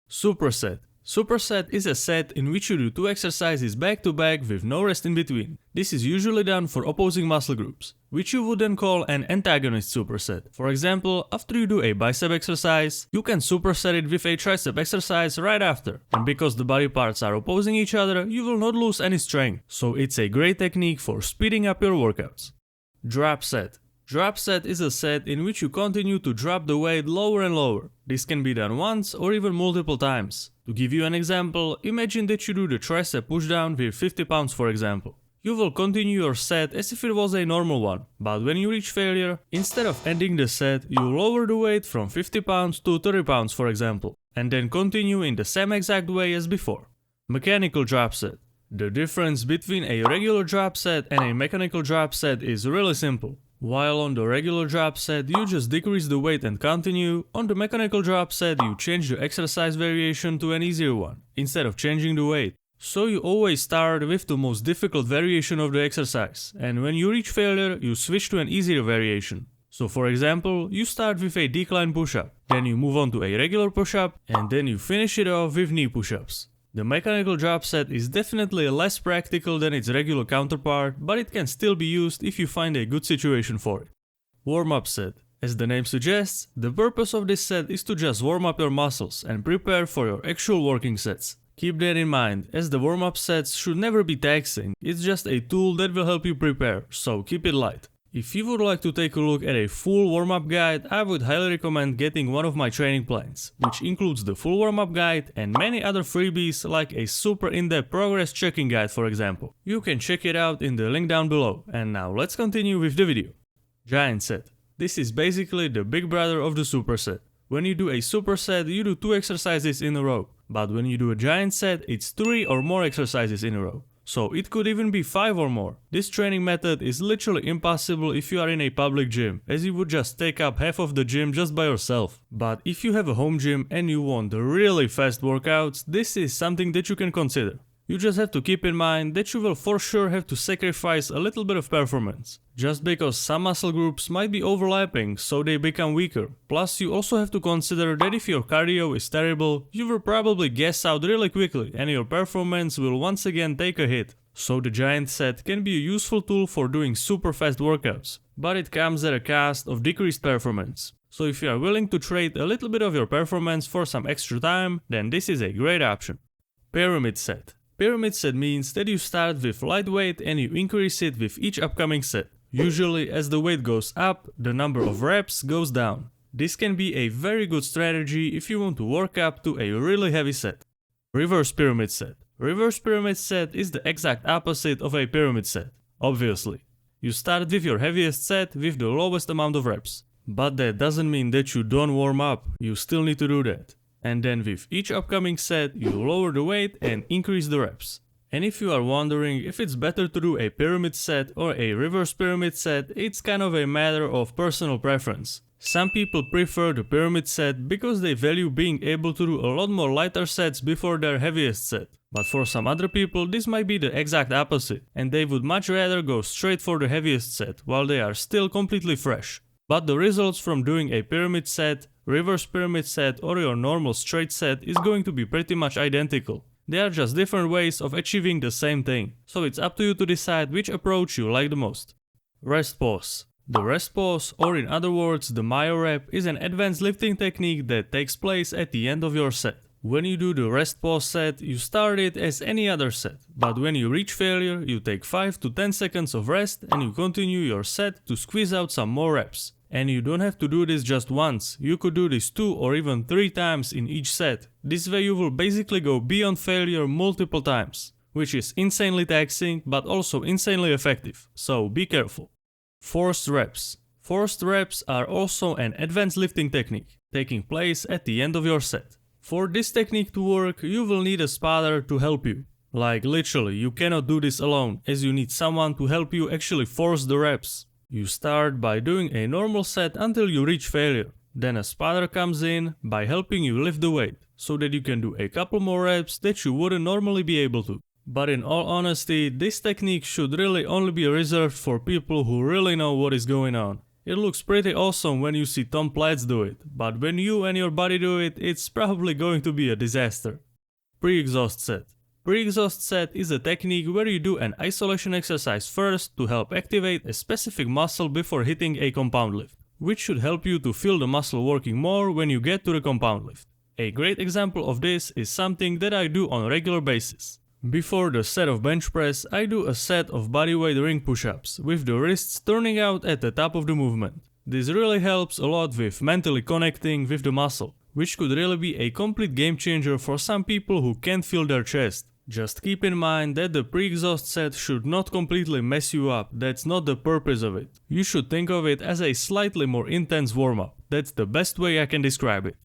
Superset. Superset is a set in which you do 2 exercises back to back with no rest in between. This is usually done for opposing muscle groups, which you would then call an antagonist superset. For example, after you do a bicep exercise, you can superset it with a tricep exercise right after. And because the body parts are opposing each other, you will not lose any strength. So it's a great technique for speeding up your workouts. Drop set. Drop set is a set in which you continue to drop the weight lower and lower. This can be done once or even multiple times. To give you an example, imagine that you do the tricep pushdown with 50 pounds for example. You will continue your set as if it was a normal one, but when you reach failure, instead of ending the set, you lower the weight from 50 pounds to 30 pounds for example, and then continue in the same exact way as before. Mechanical drop set. The difference between a regular drop set and a mechanical drop set is really simple. While on the regular drop set you just decrease the weight and continue, on the mechanical drop set you change the exercise variation to an easier one, instead of changing the weight. So you always start with the most difficult variation of the exercise, and when you reach failure you switch to an easier variation. So for example, you start with a decline push-up, then you move on to a regular push-up, and then you finish it off with knee push-ups. The mechanical drop set is definitely less practical than its regular counterpart, but it can still be used if you find a good situation for it. Warm-up set. As the name suggests, the purpose of this set is to just warm up your muscles and prepare for your actual working sets. Keep that in mind, as the warm-up sets should never be taxing, it's just a tool that will help you prepare, so keep it light. If you would like to take a look at a full warm-up guide, I would highly recommend getting one of my training plans, which includes the full warm-up guide and many other freebies like a super in-depth progress checking guide for example. You can check it out in the link down below, and now let's continue with the video. Giant set. This is basically the big brother of the superset. When you do a superset, you do 2 exercises in a row, but when you do a giant set, it's 3 or more exercises in a row. So it could even be 5 or more. This training method is literally impossible if you are in a public gym, as you would just take up half of the gym just by yourself. But if you have a home gym and you want really fast workouts, this is something that you can consider. You just have to keep in mind that you will for sure have to sacrifice a little bit of performance, just because some muscle groups might be overlapping so they become weaker. Plus you also have to consider that if your cardio is terrible, you will probably gas out really quickly and your performance will once again take a hit. So the giant set can be a useful tool for doing super fast workouts, but it comes at a cost of decreased performance. So if you are willing to trade a little bit of your performance for some extra time, then this is a great option. Pyramid set. Pyramid set means that you start with light weight and you increase it with each upcoming set. Usually as the weight goes up, the number of reps goes down. This can be a very good strategy if you want to work up to a really heavy set. Reverse pyramid set. Reverse pyramid set is the exact opposite of a pyramid set, obviously. You start with your heaviest set with the lowest amount of reps. But that doesn't mean that you don't warm up, you still need to do that. And then with each upcoming set, you lower the weight and increase the reps. And if you are wondering if it's better to do a pyramid set or a reverse pyramid set, it's kind of a matter of personal preference. Some people prefer the pyramid set because they value being able to do a lot more lighter sets before their heaviest set. But for some other people this might be the exact opposite, and they would much rather go straight for the heaviest set while they are still completely fresh. But the results from doing a pyramid set, reverse pyramid set or your normal straight set is going to be pretty much identical. They are just different ways of achieving the same thing, so it's up to you to decide which approach you like the most. Rest pause. The rest pause, or in other words the myo rep, is an advanced lifting technique that takes place at the end of your set. When you do the rest pause set, you start it as any other set, but when you reach failure, you take 5 to 10 seconds of rest and you continue your set to squeeze out some more reps. And you don't have to do this just once, you could do this 2 or even 3 times in each set. This way you will basically go beyond failure multiple times, which is insanely taxing but also insanely effective, so be careful. Forced reps. Forced reps are also an advanced lifting technique, taking place at the end of your set. For this technique to work, you will need a spotter to help you. Like literally, you cannot do this alone, as you need someone to help you actually force the reps. You start by doing a normal set until you reach failure. Then a spotter comes in by helping you lift the weight, so that you can do a couple more reps that you wouldn't normally be able to. But in all honesty, this technique should really only be reserved for people who really know what is going on. It looks pretty awesome when you see Tom Platz do it, but when you and your body do it, it's probably going to be a disaster. Pre-exhaust set. Pre-exhaust set is a technique where you do an isolation exercise first to help activate a specific muscle before hitting a compound lift, which should help you to feel the muscle working more when you get to the compound lift. A great example of this is something that I do on a regular basis. Before the set of bench press, I do a set of bodyweight ring push-ups, with the wrists turning out at the top of the movement. This really helps a lot with mentally connecting with the muscle, which could really be a complete game changer for some people who can't feel their chest. Just keep in mind that the pre-exhaust set should not completely mess you up, that's not the purpose of it. You should think of it as a slightly more intense warm-up, that's the best way I can describe it.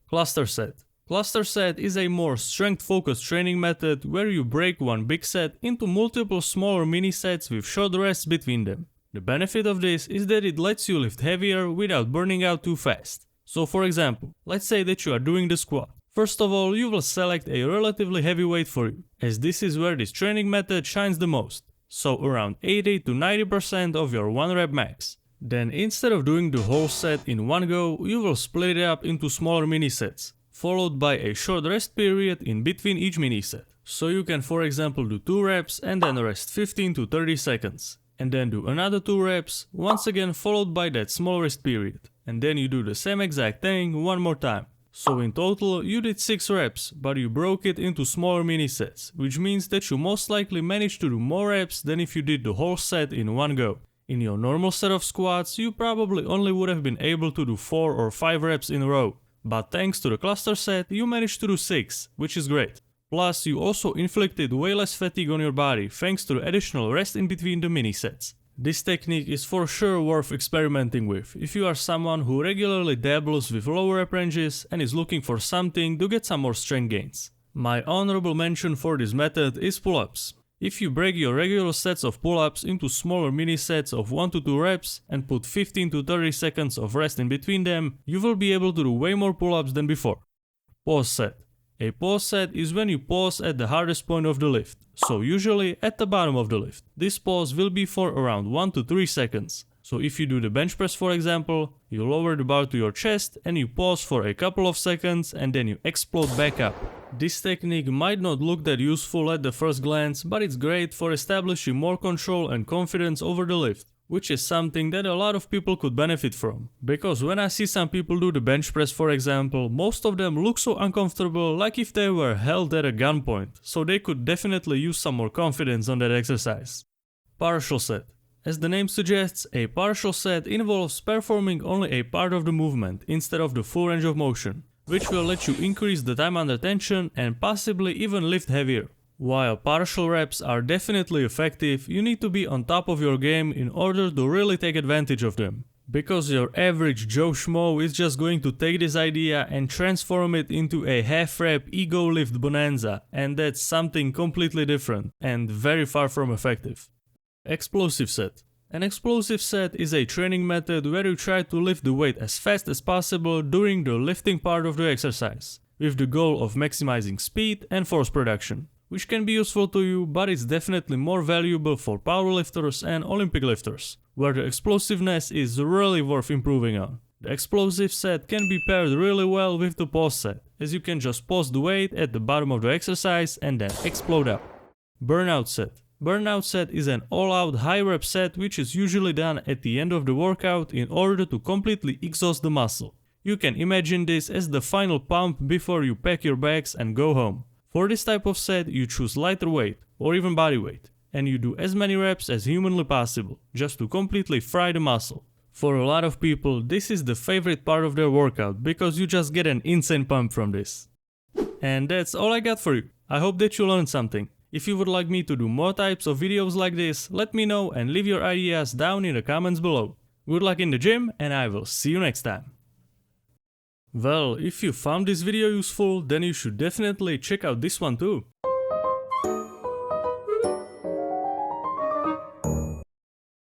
Cluster set. Cluster set is a more strength-focused training method where you break one big set into multiple smaller mini sets with short rests between them. The benefit of this is that it lets you lift heavier without burning out too fast. So for example, let's say that you are doing the squat. First of all, you will select a relatively heavy weight for you, as this is where this training method shines the most, so around 80 to 90% of your 1 rep max. Then instead of doing the whole set in one go, you will split it up into smaller mini sets, followed by a short rest period in between each mini set. So you can for example do 2 reps and then rest 15 to 30 seconds, and then do another 2 reps, once again followed by that small rest period, and then you do the same exact thing one more time. So in total you did 6 reps, but you broke it into smaller mini sets, which means that you most likely managed to do more reps than if you did the whole set in one go. In your normal set of squats, you probably only would have been able to do 4 or 5 reps in a row, but thanks to the cluster set, you managed to do 6, which is great. Plus, you also inflicted way less fatigue on your body thanks to the additional rest in between the mini sets. This technique is for sure worth experimenting with if you are someone who regularly dabbles with lower rep ranges and is looking for something to get some more strength gains. My honorable mention for this method is pull-ups. If you break your regular sets of pull-ups into smaller mini sets of 1 to 2 reps and put 15 to 30 seconds of rest in between them, you will be able to do way more pull-ups than before. Pause set. A pause set is when you pause at the hardest point of the lift, so usually at the bottom of the lift. This pause will be for around 1 to 3 seconds. So if you do the bench press for example, you lower the bar to your chest and you pause for a couple of seconds and then you explode back up. This technique might not look that useful at the first glance, but it's great for establishing more control and confidence over the lift, which is something that a lot of people could benefit from. Because when I see some people do the bench press for example, most of them look so uncomfortable, like if they were held at a gunpoint, so they could definitely use some more confidence on that exercise. Partial set. As the name suggests, a partial set involves performing only a part of the movement instead of the full range of motion, which will let you increase the time under tension and possibly even lift heavier. While partial reps are definitely effective, you need to be on top of your game in order to really take advantage of them. Because your average Joe Schmo is just going to take this idea and transform it into a half rep ego lift bonanza, and that's something completely different and very far from effective. Explosive set. An explosive set is a training method where you try to lift the weight as fast as possible during the lifting part of the exercise, with the goal of maximizing speed and force production, which can be useful to you, but it's definitely more valuable for powerlifters and Olympic lifters, where the explosiveness is really worth improving on. The explosive set can be paired really well with the pause set, as you can just pause the weight at the bottom of the exercise and then explode up. Burnout set. Burnout set is an all-out high rep set which is usually done at the end of the workout in order to completely exhaust the muscle. You can imagine this as the final pump before you pack your bags and go home. For this type of set you choose lighter weight or even body weight, and you do as many reps as humanly possible, just to completely fry the muscle. For a lot of people this is the favorite part of their workout because you just get an insane pump from this. And that's all I got for you. I hope that you learned something. If you would like me to do more types of videos like this, let me know and leave your ideas down in the comments below. Good luck in the gym and I will see you next time. Well, if you found this video useful, then you should definitely check out this one too.